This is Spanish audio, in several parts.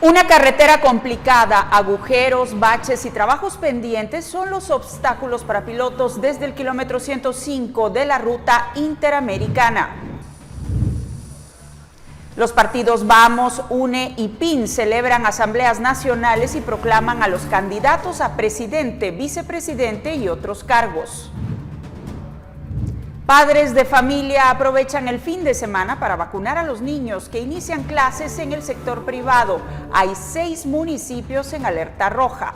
Una carretera complicada, agujeros, baches y trabajos pendientes son los obstáculos para pilotos desde el kilómetro 105 de la ruta interamericana. Los partidos Vamos, UNE y PIN celebran asambleas nacionales y proclaman a los candidatos a presidente, vicepresidente y otros cargos. Padres de familia aprovechan el fin de semana para vacunar a los niños que inician clases en el sector privado. Hay 6 municipios en alerta roja.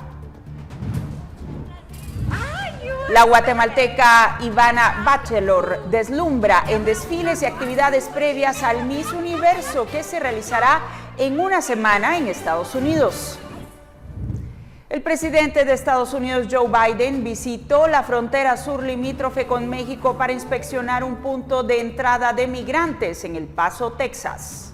La guatemalteca Ivana Bachelor deslumbra en desfiles y actividades previas al Miss Universo que se realizará en una semana en Estados Unidos. El presidente de Estados Unidos, Joe Biden, visitó la frontera sur limítrofe con México para inspeccionar un punto de entrada de migrantes en El Paso, Texas.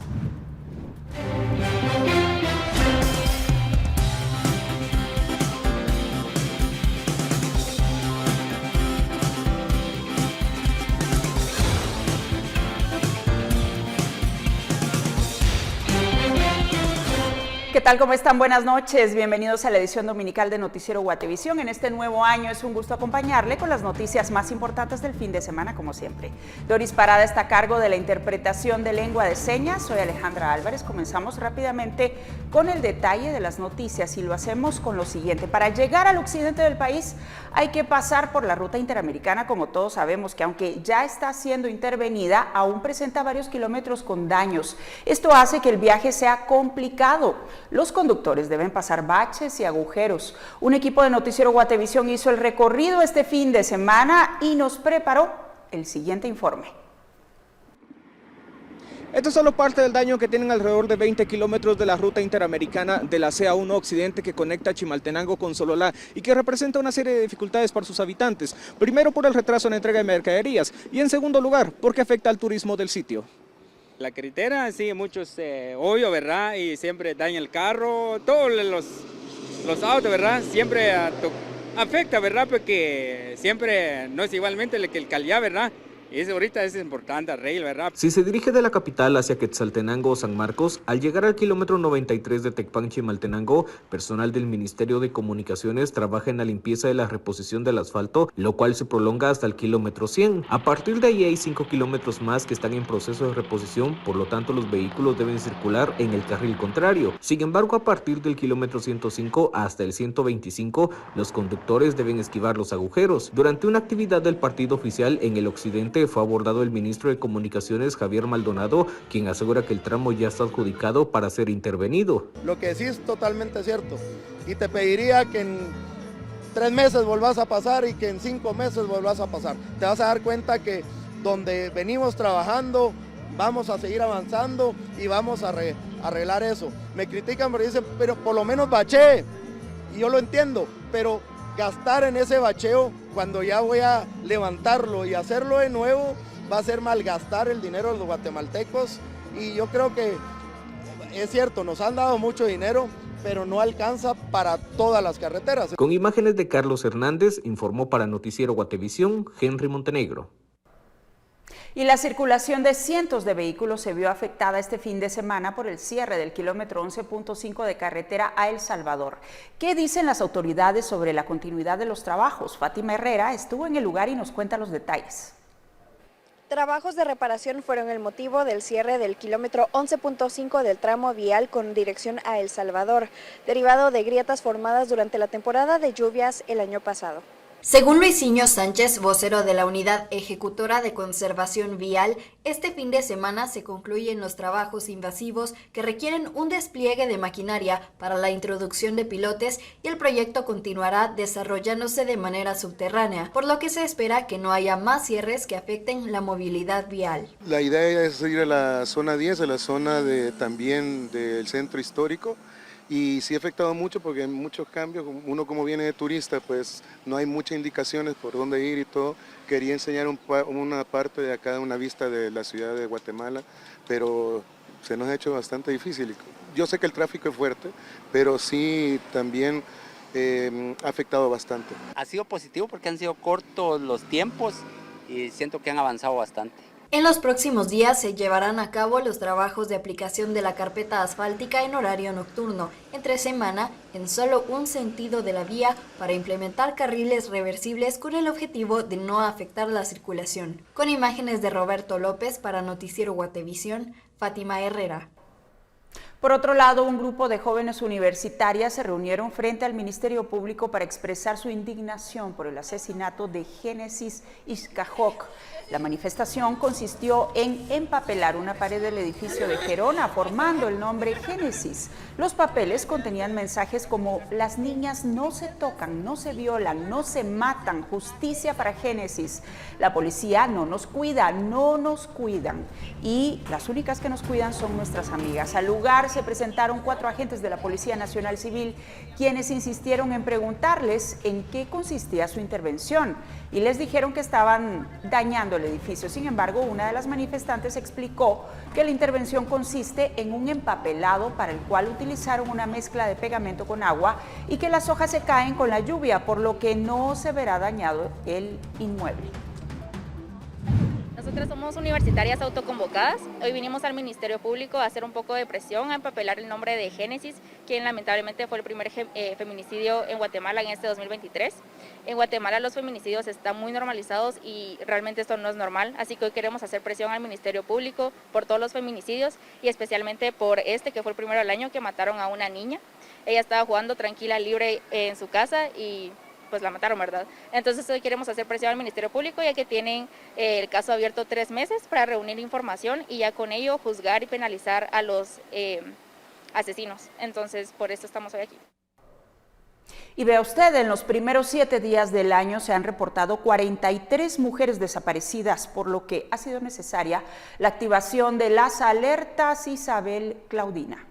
¿Qué tal? ¿Cómo están? Buenas noches. Bienvenidos a la edición dominical de Noticiero Guatevisión. En este nuevo año es un gusto acompañarle con las noticias más importantes del fin de semana, como siempre. Doris Parada está a cargo de la interpretación de lengua de señas. Soy Alejandra Álvarez. Comenzamos rápidamente con el detalle de las noticias y lo hacemos con lo siguiente. Para llegar al occidente del país hay que pasar por la ruta interamericana, como todos sabemos, que aunque ya está siendo intervenida, aún presenta varios kilómetros con daños. Esto hace que el viaje sea complicado. Los conductores deben pasar baches y agujeros. Un equipo de Noticiero Guatevisión hizo el recorrido este fin de semana y nos preparó el siguiente informe. Esto es solo parte del daño que tienen alrededor de 20 kilómetros de la ruta interamericana de la CA1 Occidente que conecta Chimaltenango con Sololá y que representa una serie de dificultades para sus habitantes. Primero, por el retraso en la entrega de mercaderías y en segundo lugar, porque afecta al turismo del sitio. La carretera, sí, muchos hoyos, ¿verdad? Y siempre daña el carro, todos los autos, ¿verdad? Siempre afecta, ¿verdad? Porque siempre no es igualmente que el calidad, ¿verdad? Y eso ahorita es importante, Rey, ¿verdad? Si se dirige de la capital hacia Quetzaltenango o San Marcos, al llegar al kilómetro 93 de Tecpan Chimaltenango, personal del Ministerio de Comunicaciones trabaja en la limpieza de la reposición del asfalto, lo cual se prolonga hasta el kilómetro 100. A partir de ahí hay 5 kilómetros más que están en proceso de reposición, por lo tanto los vehículos deben circular en el carril contrario. Sin embargo, a partir del kilómetro 105 hasta el 125, los conductores deben esquivar los agujeros. Durante una actividad del partido oficial en el occidente, fue abordado el ministro de Comunicaciones, Javier Maldonado, quien asegura que el tramo ya está adjudicado para ser intervenido. Lo que sí es totalmente cierto, y te pediría que en 3 meses volvás a pasar y que en 5 meses volvás a pasar. Te vas a dar cuenta que donde venimos trabajando, vamos a seguir avanzando y vamos a arreglar eso. Me critican porque dicen, pero por lo menos baché, y yo lo entiendo, pero gastar en ese bacheo cuando ya voy a levantarlo y hacerlo de nuevo va a ser malgastar el dinero de los guatemaltecos, y yo creo que es cierto, nos han dado mucho dinero, pero no alcanza para todas las carreteras. Con imágenes de Carlos Hernández, informó para Noticiero Guatevisión, Henry Montenegro. Y la circulación de cientos de vehículos se vio afectada este fin de semana por el cierre del kilómetro 11.5 de carretera a El Salvador. ¿Qué dicen las autoridades sobre la continuidad de los trabajos? Fátima Herrera estuvo en el lugar y nos cuenta los detalles. Trabajos de reparación fueron el motivo del cierre del kilómetro 11.5 del tramo vial con dirección a El Salvador, derivado de grietas formadas durante la temporada de lluvias el año pasado. Según Luisinho Sánchez, vocero de la Unidad Ejecutora de Conservación Vial, este fin de semana se concluyen los trabajos invasivos que requieren un despliegue de maquinaria para la introducción de pilotes y el proyecto continuará desarrollándose de manera subterránea, por lo que se espera que no haya más cierres que afecten la movilidad vial. La idea es ir a la zona 10, a la zona también del centro histórico. Y sí ha afectado mucho porque hay muchos cambios. Uno como viene de turista, pues no hay muchas indicaciones por dónde ir y todo. Quería enseñar una parte de acá, una vista de la ciudad de Guatemala, pero se nos ha hecho bastante difícil. Yo sé que el tráfico es fuerte, pero sí también ha afectado bastante. Ha sido positivo porque han sido cortos los tiempos y siento que han avanzado bastante. En los próximos días se llevarán a cabo los trabajos de aplicación de la carpeta asfáltica en horario nocturno, entre semana, en solo un sentido de la vía, para implementar carriles reversibles con el objetivo de no afectar la circulación. Con imágenes de Roberto López para Noticiero Guatevisión, Fátima Herrera. Por otro lado, un grupo de jóvenes universitarias se reunieron frente al Ministerio Público para expresar su indignación por el asesinato de Génesis Izcajoc. La manifestación consistió en empapelar una pared del edificio de Gerona, formando el nombre Génesis. Los papeles contenían mensajes como: las niñas no se tocan, no se violan, no se matan, justicia para Génesis. La policía no nos cuida, no nos cuidan. Y las únicas que nos cuidan son nuestras amigas. Al lugar se presentaron 4 agentes de la Policía Nacional Civil, quienes insistieron en preguntarles en qué consistía su intervención y les dijeron que estaban dañando el edificio. Sin embargo, una de las manifestantes explicó que la intervención consiste en un empapelado para el cual utilizaron una mezcla de pegamento con agua y que las hojas se caen con la lluvia, por lo que no se verá dañado el inmueble. Nosotras somos universitarias autoconvocadas. Hoy vinimos al Ministerio Público a hacer un poco de presión, a empapelar el nombre de Génesis, quien lamentablemente fue el primer feminicidio en Guatemala en este 2023. En Guatemala los feminicidios están muy normalizados y realmente esto no es normal, así que hoy queremos hacer presión al Ministerio Público por todos los feminicidios y especialmente por este que fue el primero del año, que mataron a una niña. Ella estaba jugando tranquila, libre en su casa y pues la mataron, ¿verdad? Entonces hoy queremos hacer presión al Ministerio Público, ya que tienen el caso abierto 3 meses para reunir información y ya con ello juzgar y penalizar a los asesinos. Entonces por eso estamos hoy aquí. Y vea usted, en los primeros 7 días del año se han reportado 43 mujeres desaparecidas, por lo que ha sido necesaria la activación de las alertas Isabel Claudina.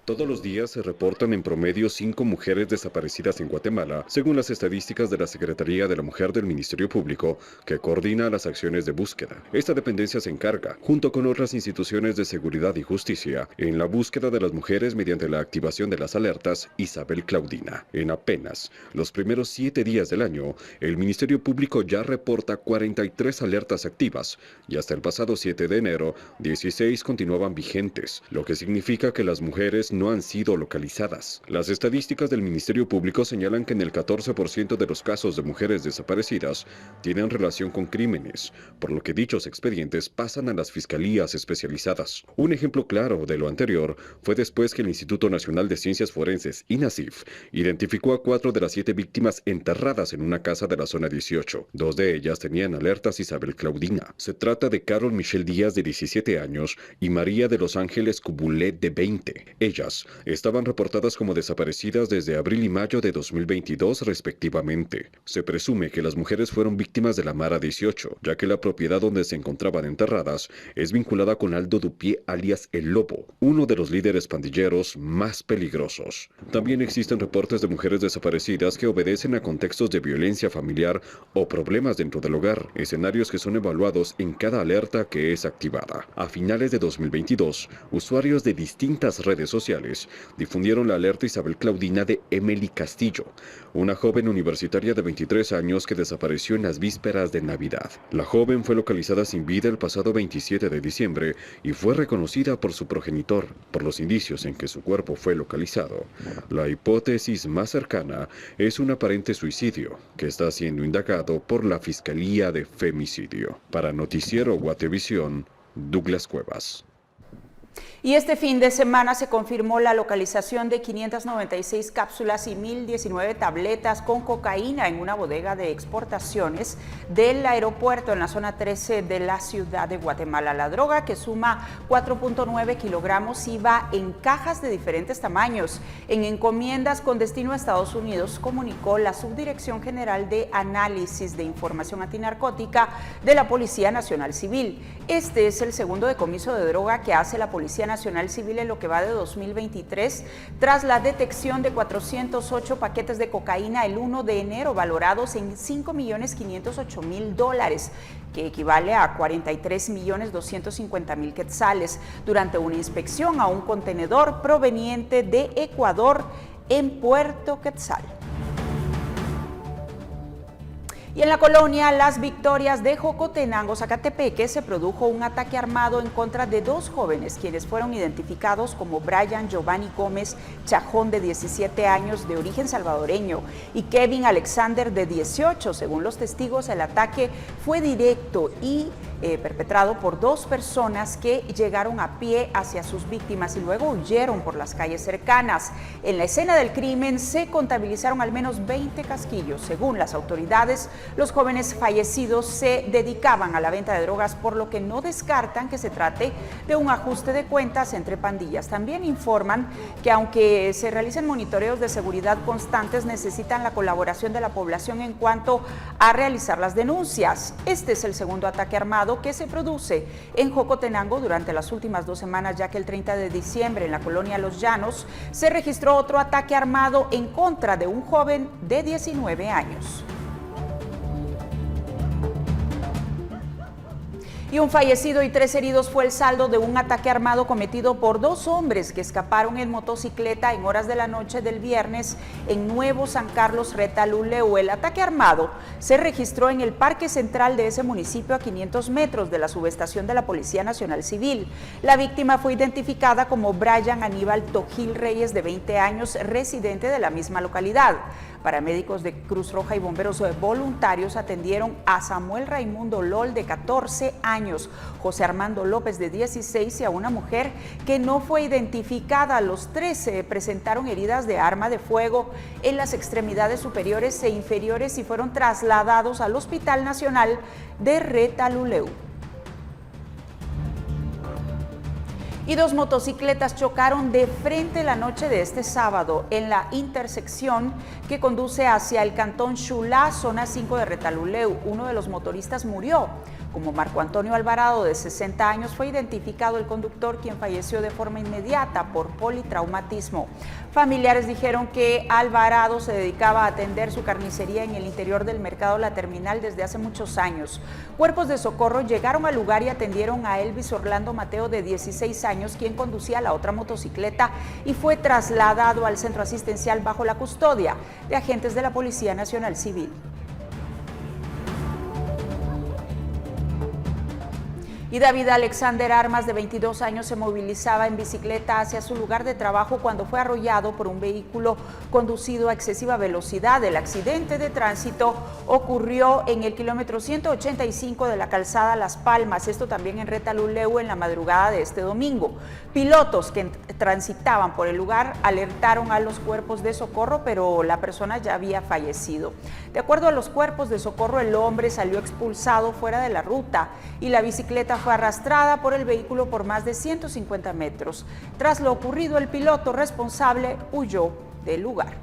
Todos los días se reportan en promedio 5 mujeres desaparecidas en Guatemala, según las estadísticas de la Secretaría de la Mujer del Ministerio Público, que coordina las acciones de búsqueda. Esta dependencia se encarga, junto con otras instituciones de seguridad y justicia, en la búsqueda de las mujeres mediante la activación de las alertas Isabel Claudina. En apenas los primeros 7 días del año, el Ministerio Público ya reporta 43 alertas activas, y hasta el pasado 7 de enero, 16 continuaban vigentes, lo que significa que las mujeres no han sido localizadas. Las estadísticas del Ministerio Público señalan que en el 14% de los casos de mujeres desaparecidas tienen relación con crímenes, por lo que dichos expedientes pasan a las fiscalías especializadas. Un ejemplo claro de lo anterior fue después que el Instituto Nacional de Ciencias Forenses, INACIF, identificó a 4 de las 7 víctimas enterradas en una casa de la zona 18. 2 de ellas tenían alertas Isabel Claudina. Se trata de Carol Michelle Díaz, de 17 años, y María de los Ángeles Cubulet, de 20. Ellas estaban reportadas como desaparecidas desde abril y mayo de 2022 respectivamente. Se presume que las mujeres fueron víctimas de la Mara 18, ya que la propiedad donde se encontraban enterradas es vinculada con Aldo Dupié, alias El Lobo, uno de los líderes pandilleros más peligrosos. También existen reportes de mujeres desaparecidas que obedecen a contextos de violencia familiar o problemas dentro del hogar, escenarios que son evaluados en cada alerta que es activada. A finales de 2022, usuarios de distintas redes sociales difundieron la alerta Isabel Claudina de Emily Castillo, una joven universitaria de 23 años que desapareció en las vísperas de Navidad. La joven fue localizada sin vida el pasado 27 de diciembre y fue reconocida por su progenitor, por los indicios en que su cuerpo fue localizado. La hipótesis más cercana es un aparente suicidio, que está siendo indagado por la Fiscalía de Femicidio. Para Noticiero Guatevisión, Douglas Cuevas. Y este fin de semana se confirmó la localización de 596 cápsulas y 1.019 tabletas con cocaína en una bodega de exportaciones del aeropuerto en la zona 13 de la ciudad de Guatemala. La droga, que suma 4.9 kilogramos, iba en cajas de diferentes tamaños en encomiendas con destino a Estados Unidos, comunicó la Subdirección General de Análisis de Información Antinarcótica de la Policía Nacional Civil. Este es el segundo decomiso de droga que hace la Policía Nacional Civil en lo que va de 2023, tras la detección de 408 paquetes de cocaína el 1 de enero, valorados en $5.508.000, que equivale a 43.250.000 quetzales, durante una inspección a un contenedor proveniente de Ecuador en Puerto Quetzal. Y en la colonia Las Victorias de Jocotenango, Zacatepeque, se produjo un ataque armado en contra de dos jóvenes, quienes fueron identificados como Brian Giovanni Gómez Chajón, de 17 años, de origen salvadoreño, y Kevin Alexander, de 18. Según los testigos, el ataque fue directo y perpetrado por dos personas que llegaron a pie hacia sus víctimas y luego huyeron por las calles cercanas. En la escena del crimen se contabilizaron al menos 20 casquillos. Según las autoridades, los jóvenes fallecidos se dedicaban a la venta de drogas, por lo que no descartan que se trate de un ajuste de cuentas entre pandillas. También informan que aunque se realicen monitoreos de seguridad constantes, necesitan la colaboración de la población en cuanto a realizar las denuncias. Este es el segundo ataque armado que se produce en Jocotenango durante las últimas 2 semanas, ya que el 30 de diciembre en la colonia Los Llanos se registró otro ataque armado en contra de un joven de 19 años. Y un fallecido y 3 heridos fue el saldo de un ataque armado cometido por 2 hombres que escaparon en motocicleta en horas de la noche del viernes en Nuevo San Carlos, Retalhuleu. El ataque armado se registró en el parque central de ese municipio, a 500 metros de la subestación de la Policía Nacional Civil. La víctima fue identificada como Brian Aníbal Tojil Reyes, de 20 años, residente de la misma localidad. Paramédicos de Cruz Roja y bomberos voluntarios atendieron a Samuel Raimundo Lol, de 14 años, José Armando López, de 16, y a una mujer que no fue identificada. Los 13 presentaron heridas de arma de fuego en las extremidades superiores e inferiores y fueron trasladados al Hospital Nacional de Retalhuleu. Y 2 motocicletas chocaron de frente la noche de este sábado en la intersección que conduce hacia el cantón Xulá, zona 5 de Retalhuleu. Uno de los motoristas murió. Como Marco Antonio Alvarado, de 60 años, fue identificado el conductor, quien falleció de forma inmediata por politraumatismo. Familiares dijeron que Alvarado se dedicaba a atender su carnicería en el interior del mercado La Terminal desde hace muchos años. Cuerpos de socorro llegaron al lugar y atendieron a Elvis Orlando Mateo, de 16 años, quien conducía la otra motocicleta, y fue trasladado al centro asistencial bajo la custodia de agentes de la Policía Nacional Civil. Y David Alexander Armas, de 22 años, se movilizaba en bicicleta hacia su lugar de trabajo cuando fue arrollado por un vehículo conducido a excesiva velocidad. El accidente de tránsito ocurrió en el kilómetro 185 de la calzada Las Palmas, esto también en Retalhuleu, en la madrugada de este domingo. Pilotos que transitaban por el lugar alertaron a los cuerpos de socorro, pero la persona ya había fallecido. De acuerdo a los cuerpos de socorro, el hombre salió expulsado fuera de la ruta y la bicicleta fue arrastrada por el vehículo por más de 150 metros. Tras lo ocurrido, el piloto responsable huyó del lugar.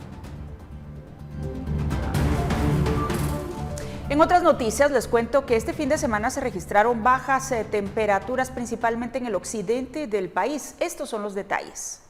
En otras noticias, les cuento que este fin de semana se registraron bajas temperaturas, principalmente en el occidente del país. Estos son los detalles.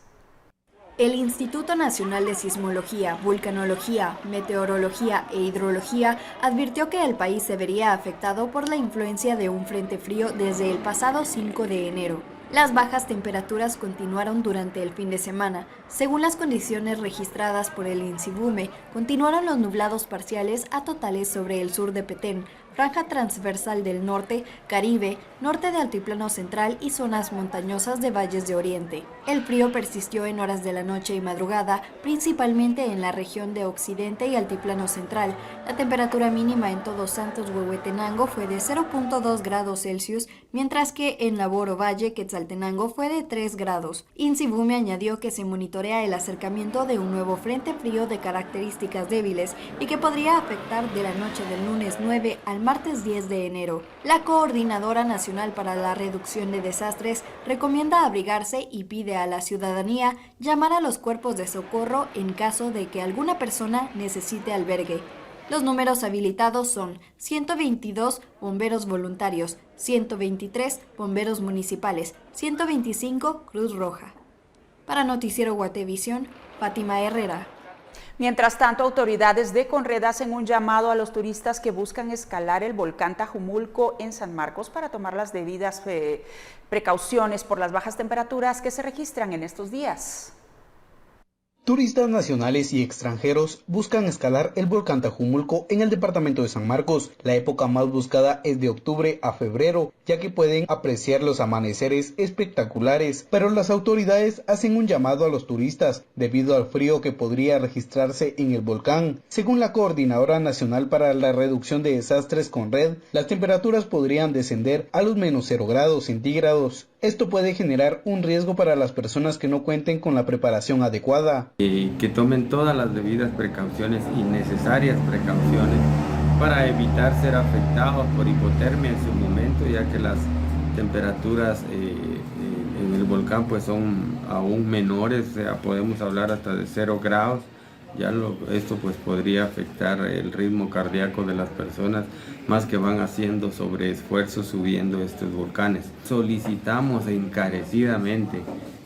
El Instituto Nacional de Sismología, Vulcanología, Meteorología e Hidrología advirtió que el país se vería afectado por la influencia de un frente frío desde el pasado 5 de enero. Las bajas temperaturas continuaron durante el fin de semana. Según las condiciones registradas por el INSIBUME, continuaron los nublados parciales a totales sobre el sur de Petén, franja transversal del norte, Caribe, norte de Altiplano Central y zonas montañosas de valles de Oriente. El frío persistió en horas de la noche y madrugada, principalmente en la región de Occidente y Altiplano Central. La temperatura mínima en Todos Santos, Huehuetenango, fue de 0.2 grados Celsius, mientras que en Laboro Valle, Quetzaltenango, fue de 3 grados. INSIBUME añadió que se monitorea el acercamiento de un nuevo frente frío de características débiles y que podría afectar de la noche del lunes 9 al martes 10 de enero. La Coordinadora Nacional para la Reducción de Desastres recomienda abrigarse y pide a la ciudadanía llamar a los cuerpos de socorro en caso de que alguna persona necesite albergue. Los números habilitados son 122 bomberos voluntarios, 123 bomberos municipales, 125 Cruz Roja. Para Noticiero Guatevisión, Fátima Herrera. Mientras tanto, autoridades de Conred hacen un llamado a los turistas que buscan escalar el volcán Tajumulco en San Marcos para tomar las debidas precauciones por las bajas temperaturas que se registran en estos días. Turistas nacionales y extranjeros buscan escalar el volcán Tajumulco en el departamento de San Marcos. La época más buscada es de octubre a febrero, ya que pueden apreciar los amaneceres espectaculares, pero las autoridades hacen un llamado a los turistas debido al frío que podría registrarse en el volcán. Según la Coordinadora Nacional para la Reducción de Desastres CONRED, las temperaturas podrían descender a los menos 0 grados centígrados. Esto puede generar un riesgo para las personas que no cuenten con la preparación adecuada. Que tomen todas las debidas precauciones y necesarias precauciones para evitar ser afectados por hipotermia en su momento, ya que las temperaturas en el volcán pues son aún menores, o sea, podemos hablar hasta de 0 grados. Esto pues podría afectar el ritmo cardíaco de las personas, más que van haciendo sobreesfuerzos subiendo estos volcanes. Solicitamos encarecidamente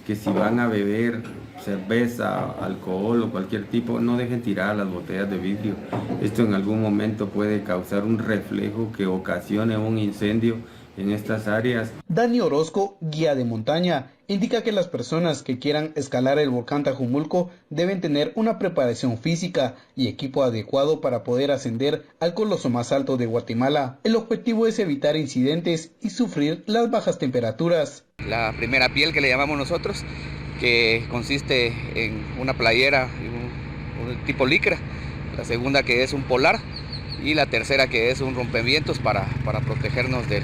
que si van a beber cerveza, alcohol o cualquier tipo, no dejen tirar las botellas de vidrio. Esto en algún momento puede causar un reflejo que ocasione un incendio en estas áreas. Dani Orozco, guía de montaña, indica que las personas que quieran escalar el volcán Tajumulco deben tener una preparación física y equipo adecuado para poder ascender al coloso más alto de Guatemala. El objetivo es evitar incidentes y sufrir las bajas temperaturas. La primera piel que le llamamos nosotros, que consiste en una playera un tipo licra, la segunda que es un polar y la tercera que es un rompevientos para protegernos del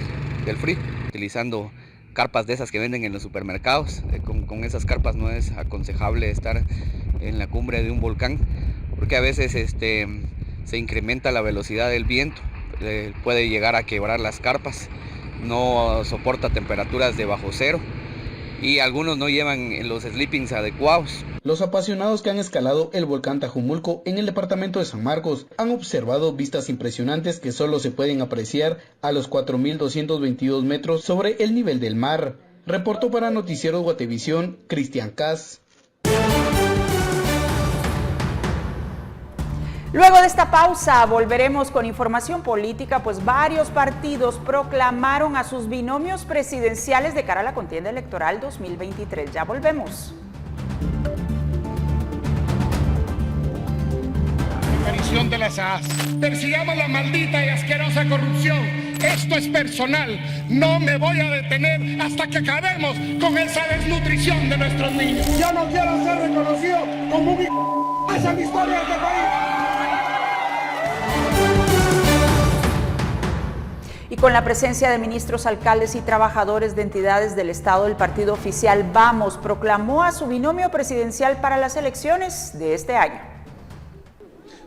frío, utilizando carpas de esas que venden en los supermercados. Con esas carpas no es aconsejable estar en la cumbre de un volcán, porque a veces se incrementa la velocidad del viento, puede llegar a quebrar las carpas, no soporta temperaturas de bajo cero y algunos no llevan los sleepings adecuados. Los apasionados que han escalado el volcán Tajumulco en el departamento de San Marcos han observado vistas impresionantes que solo se pueden apreciar a los 4.222 metros sobre el nivel del mar. Reportó para Noticiero Guatevisión, Cristian Cas. Luego de esta pausa volveremos con información política, pues varios partidos proclamaron a sus binomios presidenciales de cara a la contienda electoral 2023. Ya volvemos. Aparición de las AAS. Persigamos la maldita y asquerosa corrupción. Esto es personal. No me voy a detener hasta que acabemos con esa desnutrición de nuestros niños. Yo no quiero ser reconocido como un esa es mi historia de este país. Y con la presencia de ministros, alcaldes y trabajadores de entidades del Estado, el partido oficial Vamos proclamó a su binomio presidencial para las elecciones de este año.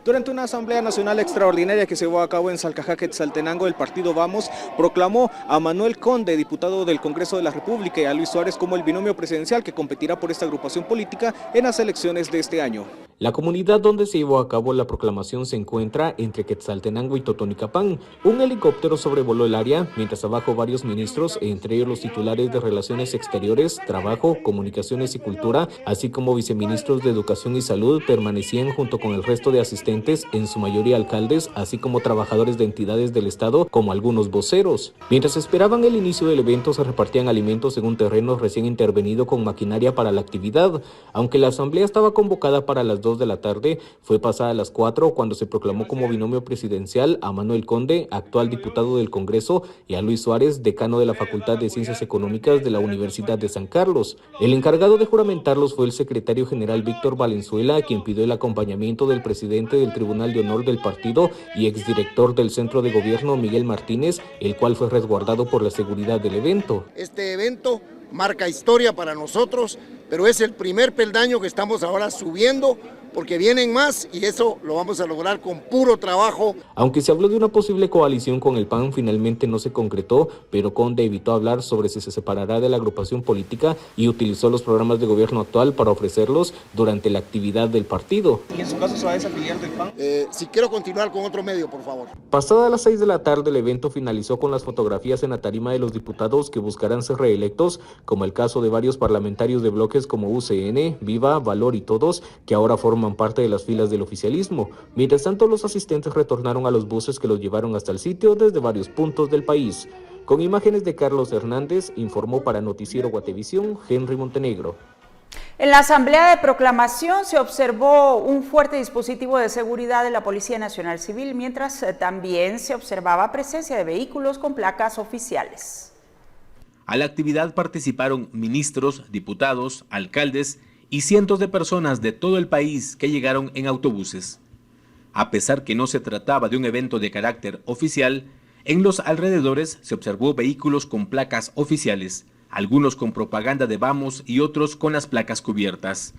Durante una asamblea nacional extraordinaria que se llevó a cabo en Salcajá, Quetzaltenango, el partido Vamos proclamó a Manuel Conde, diputado del Congreso de la República, y a Luis Suárez como el binomio presidencial que competirá por esta agrupación política en las elecciones de este año. La comunidad donde se llevó a cabo la proclamación se encuentra entre Quetzaltenango y Totonicapán. Un helicóptero sobrevoló el área, mientras abajo varios ministros, entre ellos los titulares de Relaciones Exteriores, Trabajo, Comunicaciones y Cultura, así como viceministros de Educación y Salud, permanecían junto con el resto de asistentes, en su mayoría alcaldes, así como trabajadores de entidades del Estado, como algunos voceros. Mientras esperaban el inicio del evento, se repartían alimentos en un terreno recién intervenido con maquinaria para la actividad. Aunque la asamblea estaba convocada para las 2 de la tarde, fue pasada a las 4 cuando se proclamó como binomio presidencial a Manuel Conde, actual diputado del Congreso, y a Luis Suárez, decano de la Facultad de Ciencias Económicas de la Universidad de San Carlos. El encargado de juramentarlos fue el secretario general Víctor Valenzuela, quien pidió el acompañamiento del presidente del Tribunal de Honor del partido y exdirector del Centro de Gobierno, Miguel Martínez, el cual fue resguardado por la seguridad del evento. Este evento marca historia para nosotros, pero es el primer peldaño que estamos ahora subiendo, porque vienen más y eso lo vamos a lograr con puro trabajo. Aunque se habló de una posible coalición con el PAN, finalmente no se concretó, pero Conde evitó hablar sobre si se separará de la agrupación política y utilizó los programas de gobierno actual para ofrecerlos durante la actividad del partido. ¿Y en su caso se va a desafiliar del PAN? Si quiero continuar con otro medio, por favor. Pasada las 6 de la tarde, el evento finalizó con las fotografías en la tarima de los diputados que buscarán ser reelectos, como el caso de varios parlamentarios de bloques como UCN, Viva, Valor y Todos, que ahora forman parte de las filas del oficialismo. Mientras tanto, los asistentes retornaron a los buses que los llevaron hasta el sitio desde varios puntos del país. Con imágenes de Carlos Hernández, informó para Noticiero Guatevisión, Henry Montenegro. En la asamblea de proclamación se observó un fuerte dispositivo de seguridad de la Policía Nacional Civil, mientras también se observaba presencia de vehículos con placas oficiales. A la actividad participaron ministros, diputados, alcaldes y cientos de personas de todo el país que llegaron en autobuses. A pesar que no se trataba de un evento de carácter oficial, en los alrededores se observó vehículos con placas oficiales, algunos con propaganda de Vamos y otros con las placas cubiertas.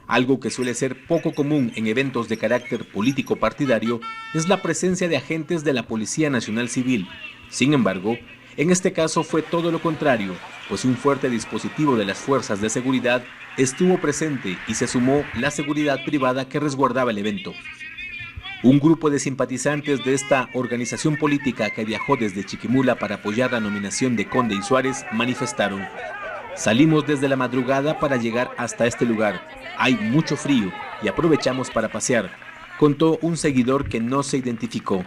Algo que suele ser poco común en eventos de carácter político partidario es la presencia de agentes de la Policía Nacional Civil. Sin embargo, en este caso fue todo lo contrario, pues un fuerte dispositivo de las fuerzas de seguridad estuvo presente y se sumó la seguridad privada que resguardaba el evento. Un grupo de simpatizantes de esta organización política que viajó desde Chiquimula para apoyar la nominación de Conde y Suárez manifestaron: "Salimos desde la madrugada para llegar hasta este lugar. Hay mucho frío y aprovechamos para pasear", contó un seguidor que no se identificó.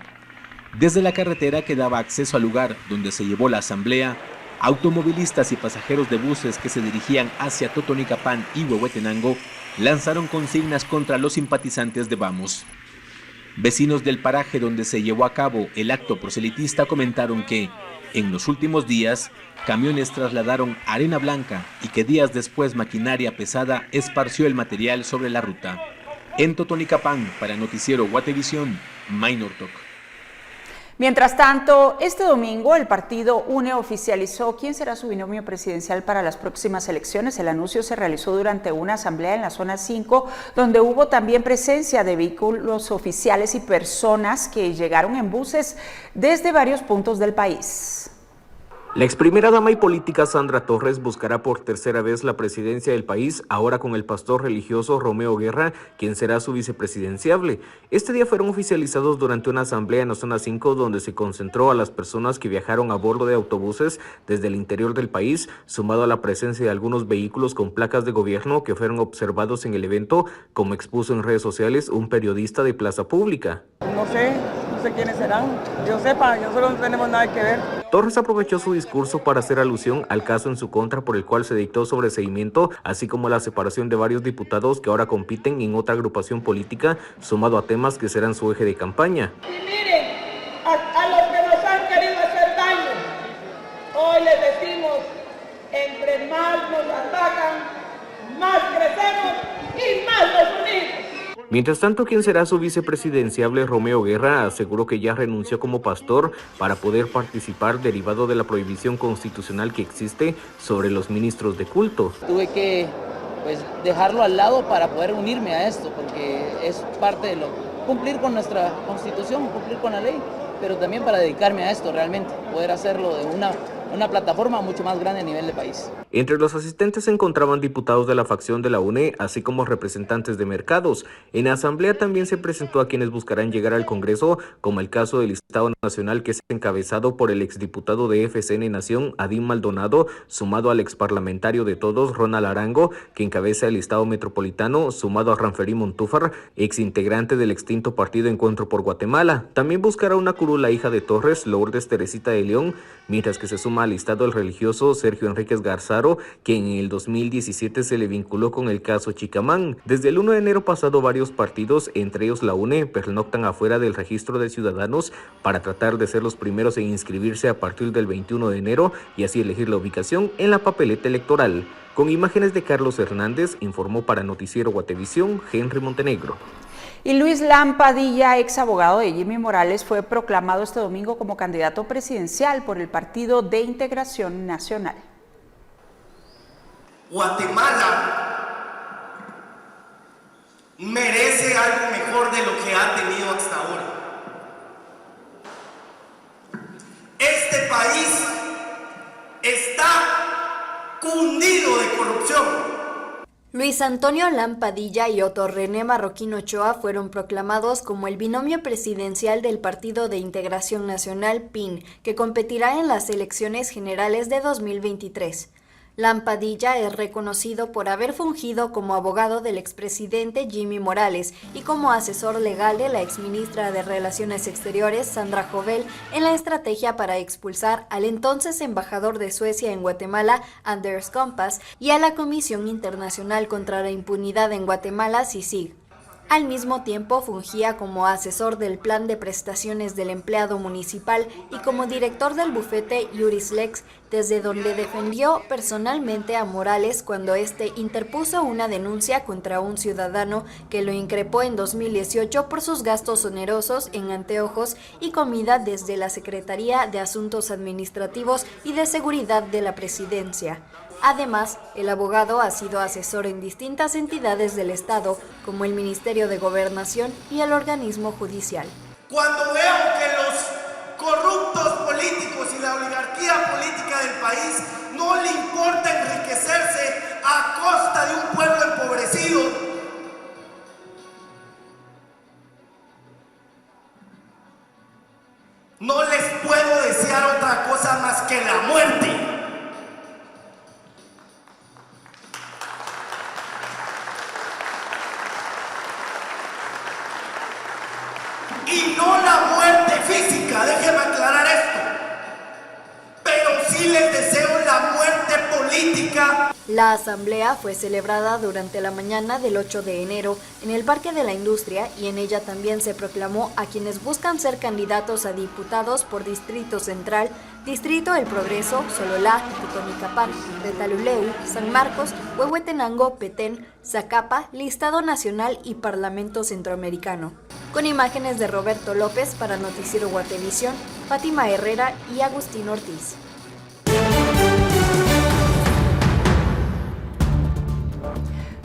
Desde la carretera que daba acceso al lugar donde se llevó la asamblea, automovilistas y pasajeros de buses que se dirigían hacia Totonicapán y Huehuetenango lanzaron consignas contra los simpatizantes de Vamos. Vecinos del paraje donde se llevó a cabo el acto proselitista comentaron que, en los últimos días, camiones trasladaron arena blanca y que días después maquinaria pesada esparció el material sobre la ruta. En Totonicapán, para Noticiero Guatevisión, Minor Talk. Mientras tanto, este domingo el partido UNE oficializó quién será su binomio presidencial para las próximas elecciones. El anuncio se realizó durante una asamblea en la zona 5, donde hubo también presencia de vehículos oficiales y personas que llegaron en buses desde varios puntos del país. La ex primera dama y política Sandra Torres buscará por tercera vez la presidencia del país, ahora con el pastor religioso Romeo Guerra, quien será su vicepresidenciable. Este día fueron oficializados durante una asamblea en la zona 5, donde se concentró a las personas que viajaron a bordo de autobuses desde el interior del país, sumado a la presencia de algunos vehículos con placas de gobierno que fueron observados en el evento, como expuso en redes sociales un periodista de Plaza Pública. No sé quiénes serán. Yo sepa, nosotros no tenemos nada que ver. Torres aprovechó su discurso para hacer alusión al caso en su contra por el cual se dictó sobreseimiento, así como la separación de varios diputados que ahora compiten en otra agrupación política, sumado a temas que serán su eje de campaña. Y miren, a los que nos han querido hacer daño, hoy les decimos, entre más nos atacan, más crecemos y más nos unimos. Mientras tanto, quien será su vicepresidenciable, Romeo Guerra, aseguró que ya renunció como pastor para poder participar derivado de la prohibición constitucional que existe sobre los ministros de culto. Tuve que dejarlo al lado para poder unirme a esto, porque es parte de cumplir con nuestra constitución, cumplir con la ley, pero también para dedicarme a esto realmente, poder hacerlo de una plataforma mucho más grande a nivel de país. Entre los asistentes se encontraban diputados de la facción de la UNE, así como representantes de mercados. En la asamblea también se presentó a quienes buscarán llegar al Congreso, como el caso del Listado Nacional, que es encabezado por el exdiputado de FCN Nación, Adín Maldonado, sumado al exparlamentario de Todos, Ronald Arango, que encabeza el Listado Metropolitano, sumado a Ranferí Montúfar, exintegrante del extinto partido Encuentro por Guatemala. También buscará una curula hija de Torres, Lourdes Teresita de León, mientras que se suma al listado el religioso Sergio Enríquez Garzaro, quien en el 2017 se le vinculó con el caso Chicamán. Desde el 1 de enero pasado, varios partidos, entre ellos la UNE, pernoctan afuera del registro de ciudadanos para tratar de ser los primeros en inscribirse a partir del 21 de enero y así elegir la ubicación en la papeleta electoral. Con imágenes de Carlos Hernández, informó para Noticiero Guatevisión, Henry Montenegro. Y Luis Lampadilla, ex abogado de Jimmy Morales, fue proclamado este domingo como candidato presidencial por el Partido de Integración Nacional. Guatemala merece algo mejor de lo que ha tenido hasta ahora. Este país está cundido de corrupción. Luis Antonio Lampadilla y Otto René Marroquín Ochoa fueron proclamados como el binomio presidencial del Partido de Integración Nacional, PIN, que competirá en las elecciones generales de 2023. Lampadilla es reconocido por haber fungido como abogado del expresidente Jimmy Morales y como asesor legal de la exministra de Relaciones Exteriores Sandra Jovel en la estrategia para expulsar al entonces embajador de Suecia en Guatemala, Anders Kompass, y a la Comisión Internacional contra la Impunidad en Guatemala, CICIG. Al mismo tiempo fungía como asesor del Plan de Prestaciones del Empleado Municipal y como director del bufete Juris Lex, desde donde defendió personalmente a Morales cuando éste interpuso una denuncia contra un ciudadano que lo increpó en 2018 por sus gastos onerosos en anteojos y comida desde la Secretaría de Asuntos Administrativos y de Seguridad de la Presidencia. Además, el abogado ha sido asesor en distintas entidades del Estado, como el Ministerio de Gobernación y el organismo judicial. Cuando veo que los corruptos políticos y la oligarquía política del país no le importa enriquecerse a costa de un pueblo empobrecido, no les puedo desear otra cosa más que la muerte. Y no la muerte física, déjeme aclarar esto, pero sí les deseo la muerte política. La asamblea fue celebrada durante la mañana del 8 de enero en el Parque de la Industria y en ella también se proclamó a quienes buscan ser candidatos a diputados por Distrito Central, Distrito El Progreso, Sololá, Totonicapán, Retaluleu, San Marcos, Huehuetenango, Petén, Zacapa, Listado Nacional y Parlamento Centroamericano. Con imágenes de Roberto López para Noticiero Guatevisión, Fátima Herrera y Agustín Ortiz.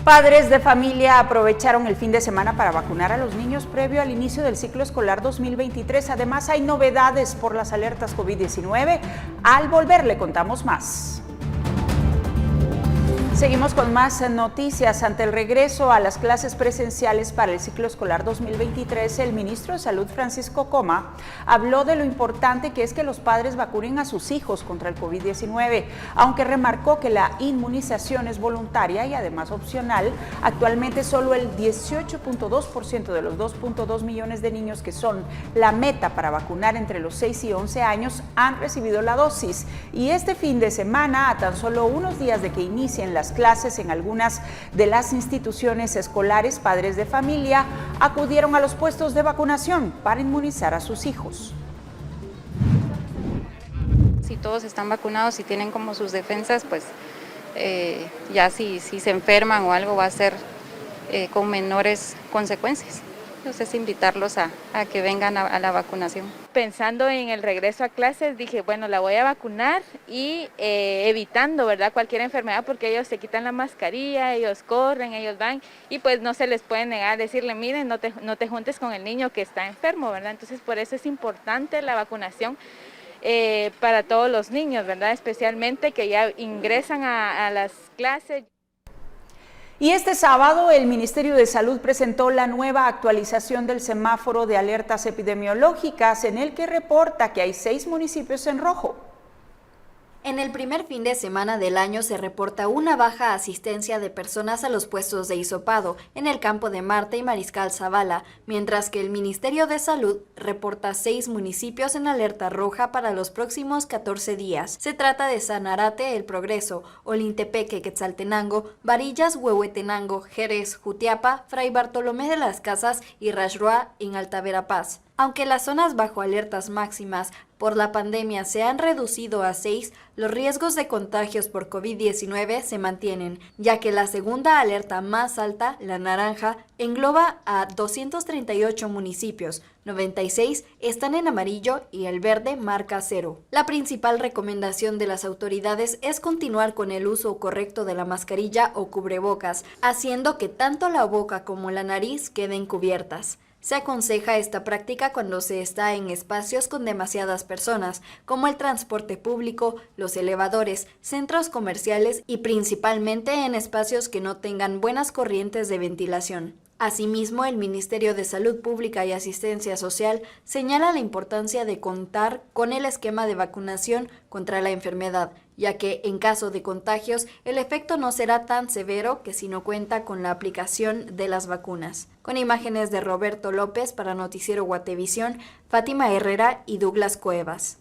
Padres de familia aprovecharon el fin de semana para vacunar a los niños previo al inicio del ciclo escolar 2023. Además, hay novedades por las alertas COVID-19. Al volver le contamos más. Seguimos con más noticias. Ante el regreso a las clases presenciales para el ciclo escolar 2023, el ministro de Salud, Francisco Coma, habló de lo importante que es que los padres vacunen a sus hijos contra el COVID-19, aunque remarcó que la inmunización es voluntaria y además opcional. Actualmente solo el 18.2% de los 2.2 millones de niños que son la meta para vacunar entre los 6 y 11 años han recibido la dosis. Y este fin de semana, a tan solo unos días de que inicien las clases en algunas de las instituciones escolares, padres de familia acudieron a los puestos de vacunación para inmunizar a sus hijos. Si todos están vacunados y tienen como sus defensas, pues ya si se enferman o algo va a ser con menores consecuencias. Entonces invitarlos a que vengan a la vacunación. Pensando en el regreso a clases, dije, bueno, la voy a vacunar y evitando, ¿verdad?, cualquier enfermedad, porque ellos se quitan la mascarilla, ellos corren, ellos van, y pues no se les puede negar, decirle, miren, no te juntes con el niño que está enfermo, ¿verdad? Entonces por eso es importante la vacunación para todos los niños, ¿verdad?, especialmente que ya ingresan a las clases. Y este sábado el Ministerio de Salud presentó la nueva actualización del semáforo de alertas epidemiológicas, en el que reporta que hay 6 municipios en rojo. En el primer fin de semana del año se reporta una baja asistencia de personas a los puestos de hisopado en el campo de Marte y Mariscal Zavala, mientras que el Ministerio de Salud reporta 6 municipios en alerta roja para los próximos 14 días. Se trata de Sanarate, El Progreso, Olintepeque, Quetzaltenango, Varillas, Huehuetenango, Jerez, Jutiapa, Fray Bartolomé de las Casas y Rashroa en Alta Verapaz. Aunque las zonas bajo alertas máximas por la pandemia se han reducido a 6, los riesgos de contagios por COVID-19 se mantienen, ya que la segunda alerta más alta, la naranja, engloba a 238 municipios, 96 están en amarillo y el verde marca 0. La principal recomendación de las autoridades es continuar con el uso correcto de la mascarilla o cubrebocas, haciendo que tanto la boca como la nariz queden cubiertas. Se aconseja esta práctica cuando se está en espacios con demasiadas personas, como el transporte público, los elevadores, centros comerciales y principalmente en espacios que no tengan buenas corrientes de ventilación. Asimismo, el Ministerio de Salud Pública y Asistencia Social señala la importancia de contar con el esquema de vacunación contra la enfermedad, ya que en caso de contagios el efecto no será tan severo que si no cuenta con la aplicación de las vacunas. Con imágenes de Roberto López para Noticiero Guatevisión, Fátima Herrera y Douglas Cuevas.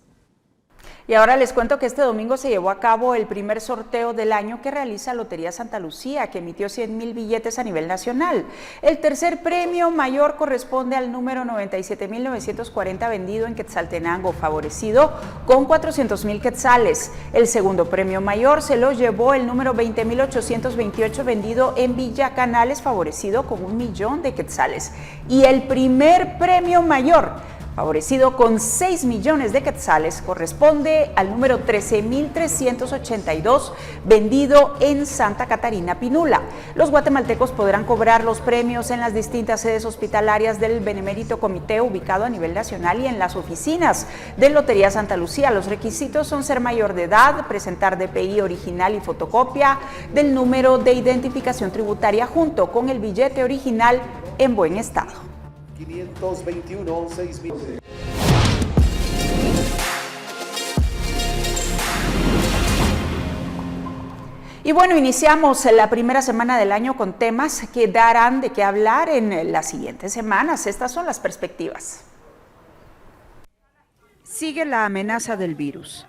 Y ahora les cuento que este domingo se llevó a cabo el primer sorteo del año que realiza Lotería Santa Lucía, que emitió 100,000 billetes a nivel nacional. El tercer premio mayor corresponde al número 97,940 vendido en Quetzaltenango, favorecido con 400,000 quetzales. El segundo premio mayor se lo llevó el número 20,828 vendido en Villa Canales, favorecido con 1,000,000 de quetzales. Y el primer premio mayor, favorecido con 6 millones de quetzales, corresponde al número 13,382 vendido en Santa Catarina Pinula. Los guatemaltecos podrán cobrar los premios en las distintas sedes hospitalarias del Benemérito Comité ubicado a nivel nacional y en las oficinas de Lotería Santa Lucía. Los requisitos son ser mayor de edad, presentar DPI original y fotocopia del número de identificación tributaria junto con el billete original en buen estado. 521, 6,000. Y bueno, iniciamos la primera semana del año con temas que darán de qué hablar en las siguientes semanas. Estas son las perspectivas. Sigue la amenaza del virus.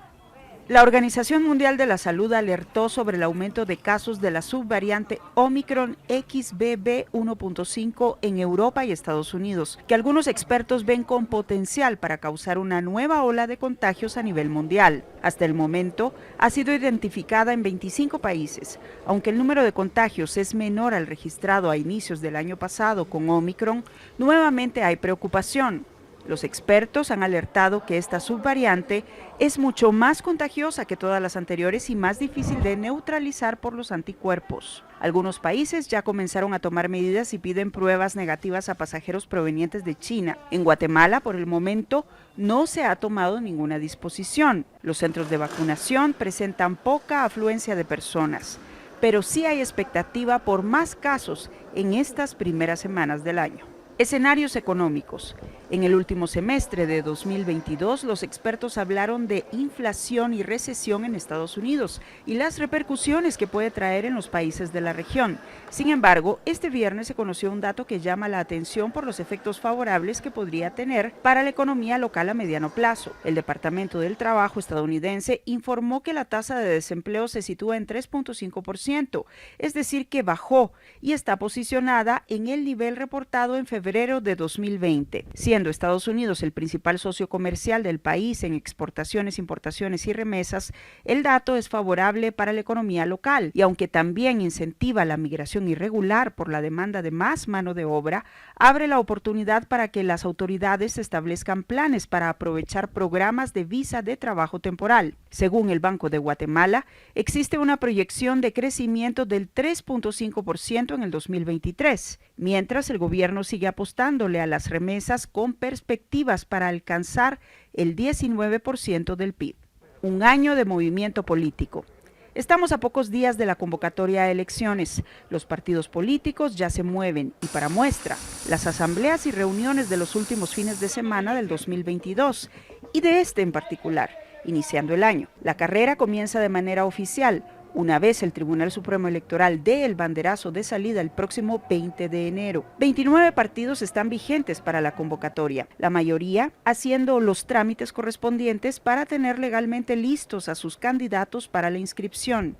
La Organización Mundial de la Salud alertó sobre el aumento de casos de la subvariante Omicron XBB.1.5 en Europa y Estados Unidos, que algunos expertos ven con potencial para causar una nueva ola de contagios a nivel mundial. Hasta el momento, ha sido identificada en 25 países. Aunque el número de contagios es menor al registrado a inicios del año pasado con Omicron, nuevamente hay preocupación. Los expertos han alertado que esta subvariante es mucho más contagiosa que todas las anteriores y más difícil de neutralizar por los anticuerpos. Algunos países ya comenzaron a tomar medidas y piden pruebas negativas a pasajeros provenientes de China. En Guatemala, por el momento, no se ha tomado ninguna disposición. Los centros de vacunación presentan poca afluencia de personas, pero sí hay expectativa por más casos en estas primeras semanas del año. Escenarios económicos. En el último semestre de 2022, los expertos hablaron de inflación y recesión en Estados Unidos y las repercusiones que puede traer en los países de la región. Sin embargo, este viernes se conoció un dato que llama la atención por los efectos favorables que podría tener para la economía local a mediano plazo. El Departamento del Trabajo estadounidense informó que la tasa de desempleo se sitúa en 3.5%, es decir, que bajó y está posicionada en el nivel reportado en febrero de 2020, siendo Estados Unidos el principal socio comercial del país en exportaciones, importaciones y remesas. El dato es favorable para la economía local y aunque también incentiva la migración irregular por la demanda de más mano de obra, abre la oportunidad para que las autoridades establezcan planes para aprovechar programas de visa de trabajo temporal. Según el Banco de Guatemala, existe una proyección de crecimiento del 3.5% en el 2023, mientras el gobierno sigue apostándole a las remesas con perspectivas para alcanzar el 19% del PIB. Un año de movimiento político. Estamos a pocos días de la convocatoria a elecciones. Los partidos políticos ya se mueven y para muestra, las asambleas y reuniones de los últimos fines de semana del 2022 y de este en particular, iniciando el año. La carrera comienza de manera oficial, una vez el Tribunal Supremo Electoral dé el banderazo de salida el próximo 20 de enero. 29 partidos están vigentes para la convocatoria, la mayoría haciendo los trámites correspondientes para tener legalmente listos a sus candidatos para la inscripción,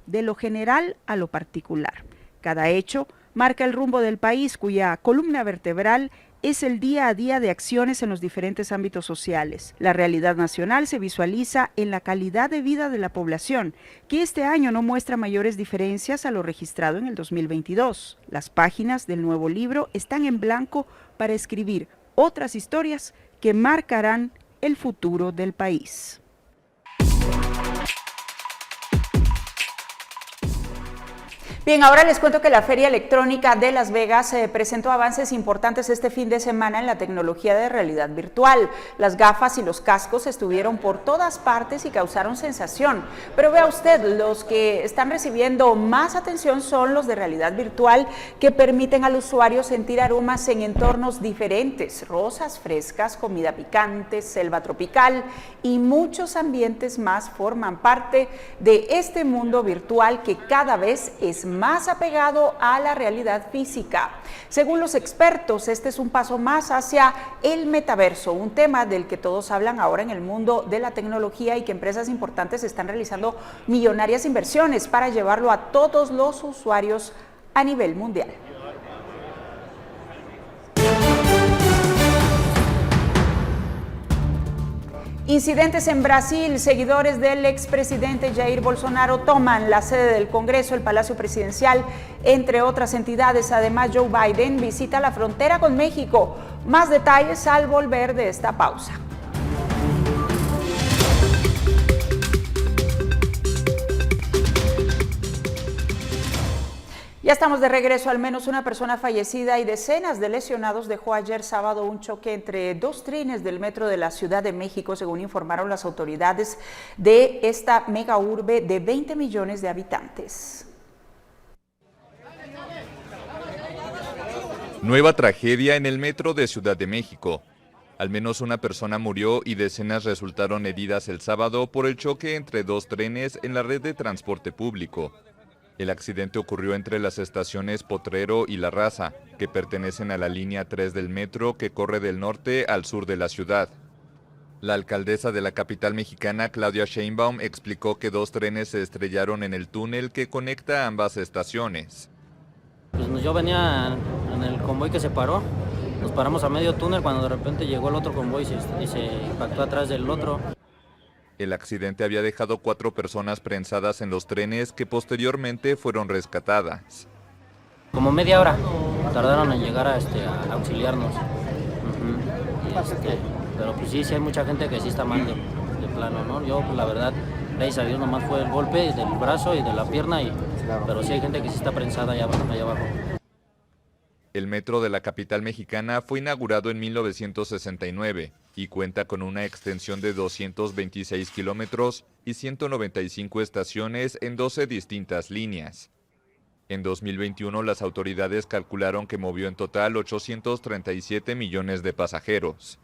de lo general a lo particular. Cada hecho marca el rumbo del país, cuya columna vertebral es el día a día de acciones en los diferentes ámbitos sociales. La realidad nacional se visualiza en la calidad de vida de la población, que este año no muestra mayores diferencias a lo registrado en el 2022. Las páginas del nuevo libro están en blanco para escribir otras historias que marcarán el futuro del país. Bien, ahora les cuento que la Feria Electrónica de Las Vegas presentó avances importantes este fin de semana en la tecnología de realidad virtual. Las gafas y los cascos estuvieron por todas partes y causaron sensación. Pero vea usted, los que están recibiendo más atención son los de realidad virtual, que permiten al usuario sentir aromas en entornos diferentes: rosas frescas, comida picante, selva tropical y muchos ambientes más forman parte de este mundo virtual que cada vez es más apegado a la realidad física. Según los expertos, este es un paso más hacia el metaverso, un tema del que todos hablan ahora en el mundo de la tecnología y que empresas importantes están realizando millonarias inversiones para llevarlo a todos los usuarios a nivel mundial. Incidentes en Brasil. Seguidores del expresidente Jair Bolsonaro toman la sede del Congreso, el Palacio Presidencial, entre otras entidades. Además, Joe Biden visita la frontera con México. Más detalles al volver de esta pausa. Ya estamos de regreso. Al menos una persona fallecida y decenas de lesionados dejó ayer sábado un choque entre dos trenes del metro de la Ciudad de México, según informaron las autoridades de esta mega urbe de 20 millones de habitantes. Nueva tragedia en el metro de Ciudad de México. Al menos una persona murió y decenas resultaron heridas el sábado por el choque entre dos trenes en la red de transporte público. El accidente ocurrió entre las estaciones Potrero y La Raza, que pertenecen a la línea 3 del metro que corre del norte al sur de la ciudad. La alcaldesa de la capital mexicana, Claudia Sheinbaum, explicó que dos trenes se estrellaron en el túnel que conecta ambas estaciones. Pues yo venía en el convoy que se paró, nos paramos a medio túnel cuando de repente llegó el otro convoy y se impactó atrás del otro. El accidente había dejado 4 personas prensadas en los trenes que posteriormente fueron rescatadas. Como media hora tardaron en llegar a auxiliarnos. Pero pues sí hay mucha gente que sí está mal de plano, ¿no? Yo pues, la verdad, gracias a Dios nomás fue el golpe del brazo y de la pierna, pero sí hay gente que sí está prensada allá abajo. El metro de la capital mexicana fue inaugurado en 1969 y cuenta con una extensión de 226 kilómetros y 195 estaciones en 12 distintas líneas. En 2021 las autoridades calcularon que movió en total 837 millones de pasajeros.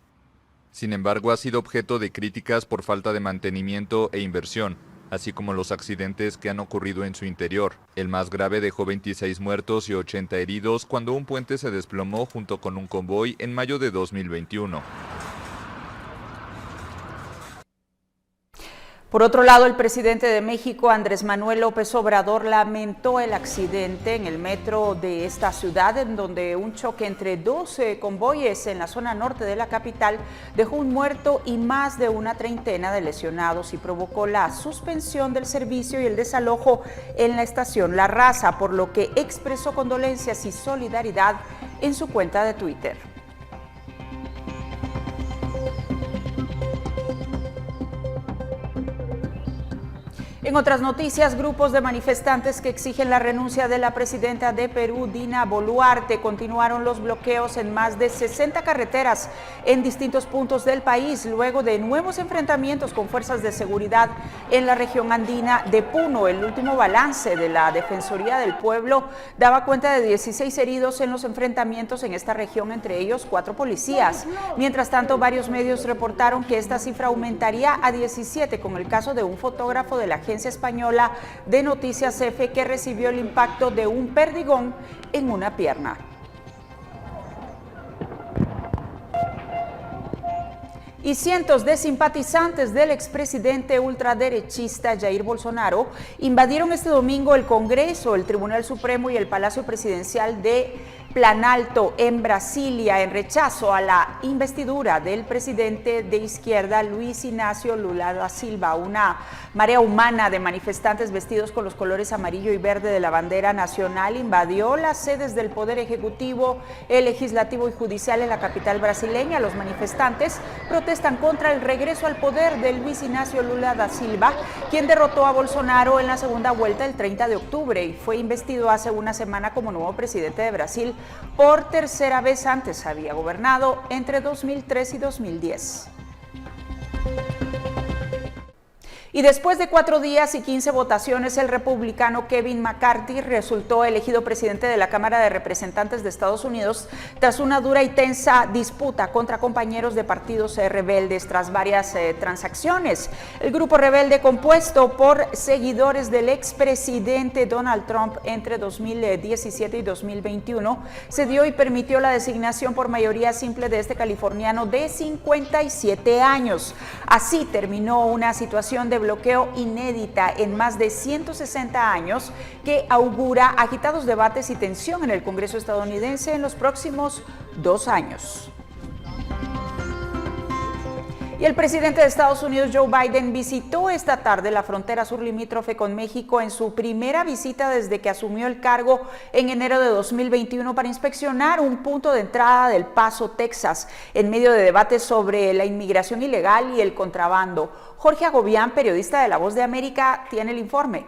Sin embargo, ha sido objeto de críticas por falta de mantenimiento e inversión, así como los accidentes que han ocurrido en su interior. El más grave dejó 26 muertos y 80 heridos cuando un puente se desplomó junto con un convoy en mayo de 2021. Por otro lado, el presidente de México, Andrés Manuel López Obrador, lamentó el accidente en el metro de esta ciudad, en donde un choque entre dos convoyes en la zona norte de la capital dejó un muerto y más de una treintena de lesionados y provocó la suspensión del servicio y el desalojo en la estación La Raza, por lo que expresó condolencias y solidaridad en su cuenta de Twitter. En otras noticias, grupos de manifestantes que exigen la renuncia de la presidenta de Perú, Dina Boluarte, continuaron los bloqueos en más de 60 carreteras en distintos puntos del país, luego de nuevos enfrentamientos con fuerzas de seguridad en la región andina de Puno. El último balance de la Defensoría del Pueblo daba cuenta de 16 heridos en los enfrentamientos en esta región, entre ellos 4 policías. Mientras tanto, varios medios reportaron que esta cifra aumentaría a 17 con el caso de un fotógrafo de la agencia española de noticias EFE que recibió el impacto de un perdigón en una pierna. Y cientos de simpatizantes del expresidente ultraderechista Jair Bolsonaro invadieron este domingo el Congreso, el Tribunal Supremo y el Palacio Presidencial de Planalto, en Brasilia, en rechazo a la investidura del presidente de izquierda Luis Inácio Lula da Silva. Una marea humana de manifestantes vestidos con los colores amarillo y verde de la bandera nacional invadió las sedes del Poder Ejecutivo, el Legislativo y Judicial en la capital brasileña. Los manifestantes protestan contra el regreso al poder de Luis Inácio Lula da Silva, quien derrotó a Bolsonaro en la segunda vuelta el 30 de octubre y fue investido hace una semana como nuevo presidente de Brasil. Por tercera vez antes había gobernado entre 2003 y 2010. Y después de 4 días y 15 votaciones, el republicano Kevin McCarthy resultó elegido presidente de la Cámara de Representantes de Estados Unidos tras una dura y tensa disputa contra compañeros de partidos rebeldes tras varias transacciones. El grupo rebelde, compuesto por seguidores del expresidente Donald Trump entre 2017 y 2021, cedió y permitió la designación por mayoría simple de este californiano de 57 años. Así terminó una situación de bloqueo inédita en más de 160 años que augura agitados debates y tensión en el Congreso estadounidense en los próximos 2 años. Y el presidente de Estados Unidos, Joe Biden, visitó esta tarde la frontera sur limítrofe con México en su primera visita desde que asumió el cargo en enero de 2021 para inspeccionar un punto de entrada del Paso, Texas, en medio de debates sobre la inmigración ilegal y el contrabando. Jorge Agobián, periodista de La Voz de América, tiene el informe.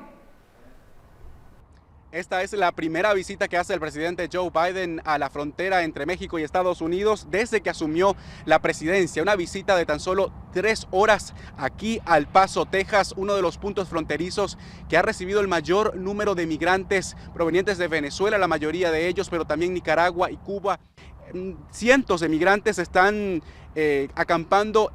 Esta es la primera visita que hace el presidente Joe Biden a la frontera entre México y Estados Unidos desde que asumió la presidencia. Una visita de tan solo 3 horas aquí al Paso, Texas, uno de los puntos fronterizos que ha recibido el mayor número de migrantes provenientes de Venezuela, la mayoría de ellos, pero también Nicaragua y Cuba. Cientos de migrantes están acampando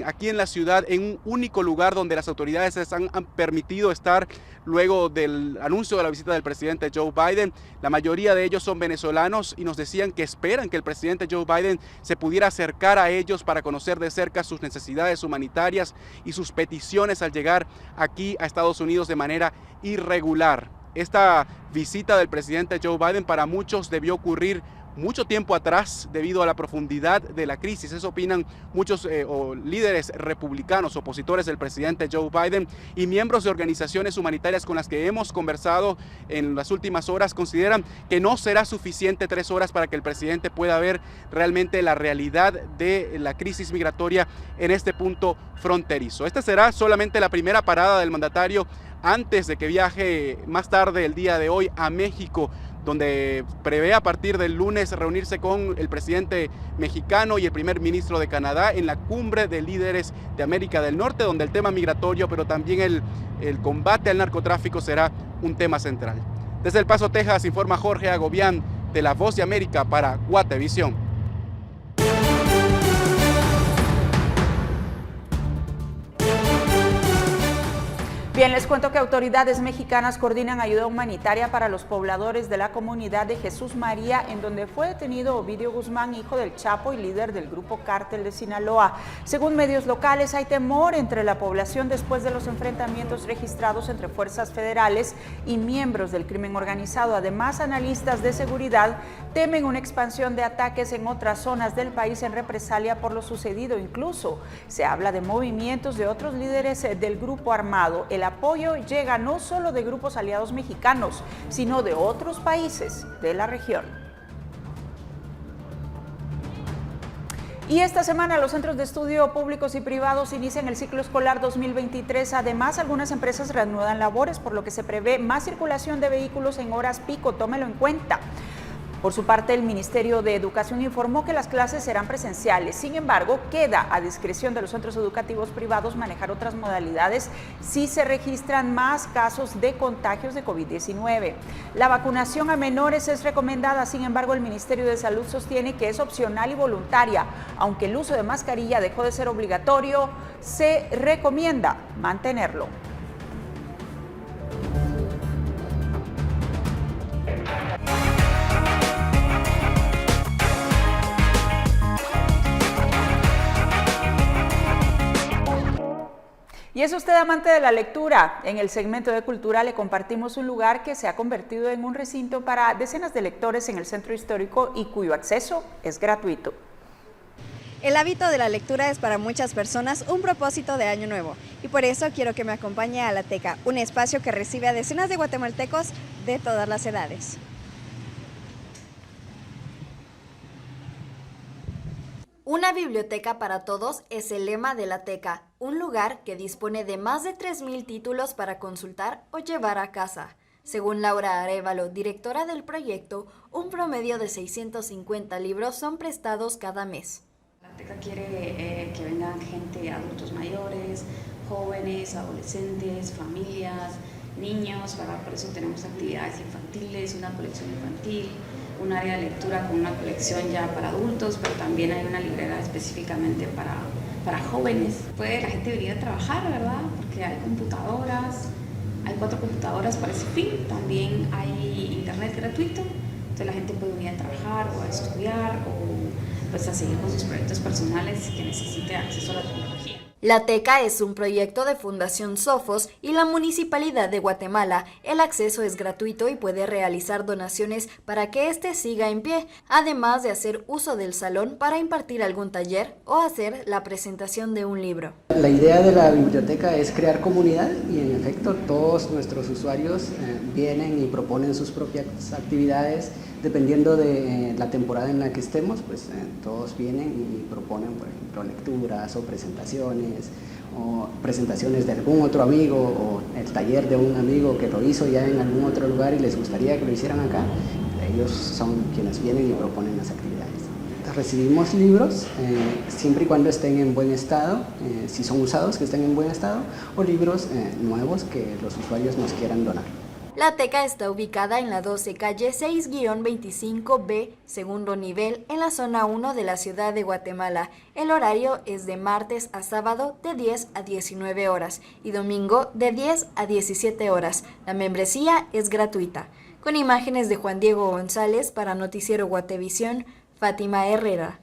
aquí en la ciudad en un único lugar donde las autoridades les han permitido estar luego del anuncio de la visita del presidente Joe Biden. La mayoría de ellos son venezolanos y nos decían que esperan que el presidente Joe Biden se pudiera acercar a ellos para conocer de cerca sus necesidades humanitarias y sus peticiones al llegar aquí a Estados Unidos de manera irregular. Esta visita del presidente Joe Biden para muchos debió ocurrir mucho tiempo atrás debido a la profundidad de la crisis. Eso opinan muchos líderes republicanos, opositores del presidente Joe Biden, y miembros de organizaciones humanitarias con las que hemos conversado en las últimas horas consideran que no será suficiente 3 horas para que el presidente pueda ver realmente la realidad de la crisis migratoria en este punto fronterizo. Esta será solamente la primera parada del mandatario antes de que viaje más tarde el día de hoy a México, donde prevé a partir del lunes reunirse con el presidente mexicano y el primer ministro de Canadá en la cumbre de líderes de América del Norte, donde el tema migratorio, pero también el combate al narcotráfico será un tema central. Desde El Paso, Texas, informa Jorge Agobián de La Voz de América para Guatevisión. Bien, les cuento que autoridades mexicanas coordinan ayuda humanitaria para los pobladores de la comunidad de Jesús María, en donde fue detenido Ovidio Guzmán, hijo del Chapo y líder del grupo Cártel de Sinaloa. Según medios locales, hay temor entre la población después de los enfrentamientos registrados entre fuerzas federales y miembros del crimen organizado. Además, analistas de seguridad temen una expansión de ataques en otras zonas del país en represalia por lo sucedido. Incluso se habla de movimientos de otros líderes del grupo armado. El apoyo llega no solo de grupos aliados mexicanos, sino de otros países de la región. Y esta semana los centros de estudio públicos y privados inician el ciclo escolar 2023. Además, algunas empresas reanudan labores, por lo que se prevé más circulación de vehículos en horas pico. Tómelo en cuenta. Por su parte, el Ministerio de Educación informó que las clases serán presenciales. Sin embargo, queda a discreción de los centros educativos privados manejar otras modalidades si se registran más casos de contagios de COVID-19. La vacunación a menores es recomendada. Sin embargo, el Ministerio de Salud sostiene que es opcional y voluntaria. Aunque el uso de mascarilla dejó de ser obligatorio, se recomienda mantenerlo. Y es usted amante de la lectura. En el segmento de Cultura le compartimos un lugar que se ha convertido en un recinto para decenas de lectores en el centro histórico y cuyo acceso es gratuito. El hábito de la lectura es para muchas personas un propósito de año nuevo y por eso quiero que me acompañe a La Teca, un espacio que recibe a decenas de guatemaltecos de todas las edades. Una biblioteca para todos es el lema de La Teca, un lugar que dispone de más de 3.000 títulos para consultar o llevar a casa. Según Laura Arévalo, directora del proyecto, un promedio de 650 libros son prestados cada mes. La Teca quiere que vengan gente, adultos mayores, jóvenes, adolescentes, familias, niños, ¿verdad? Por eso tenemos actividades infantiles, una colección infantil, un área de lectura con una colección ya para adultos, pero también hay una librera específicamente para jóvenes. Puede la gente venir a trabajar, ¿verdad? Porque hay computadoras, hay 4 computadoras para ese fin, también hay internet gratuito, entonces la gente puede venir a trabajar o a estudiar o pues a seguir con sus proyectos personales que necesite acceso a la tecnología. La Teca es un proyecto de Fundación Sofos y la Municipalidad de Guatemala. El acceso es gratuito y puede realizar donaciones para que éste siga en pie, además de hacer uso del salón para impartir algún taller o hacer la presentación de un libro. La idea de la biblioteca es crear comunidad y en efecto todos nuestros usuarios vienen y proponen sus propias actividades. Dependiendo de la temporada en la que estemos, pues todos vienen y proponen, por ejemplo, lecturas o presentaciones de algún otro amigo o el taller de un amigo que lo hizo ya en algún otro lugar y les gustaría que lo hicieran acá. Ellos son quienes vienen y proponen las actividades. Recibimos libros siempre y cuando estén en buen estado, si son usados que estén en buen estado, o libros nuevos que los usuarios nos quieran donar. La Teca está ubicada en la 12 calle 6-25B, segundo nivel, en la zona 1 de la ciudad de Guatemala. El horario es de martes a sábado de 10 a 19 horas y domingo de 10 a 17 horas. La membresía es gratuita. Con imágenes de Juan Diego González para Noticiero Guatevisión, Fátima Herrera.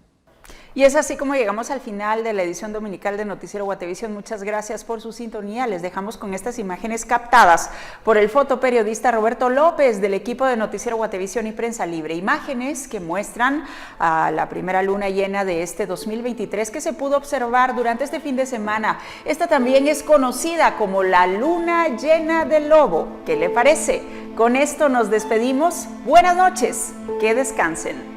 Y es así como llegamos al final de la edición dominical de Noticiero Guatevisión. Muchas gracias por su sintonía. Les dejamos con estas imágenes captadas por el fotoperiodista Roberto López del equipo de Noticiero Guatevisión y Prensa Libre. Imágenes que muestran a la primera luna llena de este 2023 que se pudo observar durante este fin de semana. Esta también es conocida como la luna llena del lobo. ¿Qué le parece? Con esto nos despedimos. Buenas noches. Que descansen.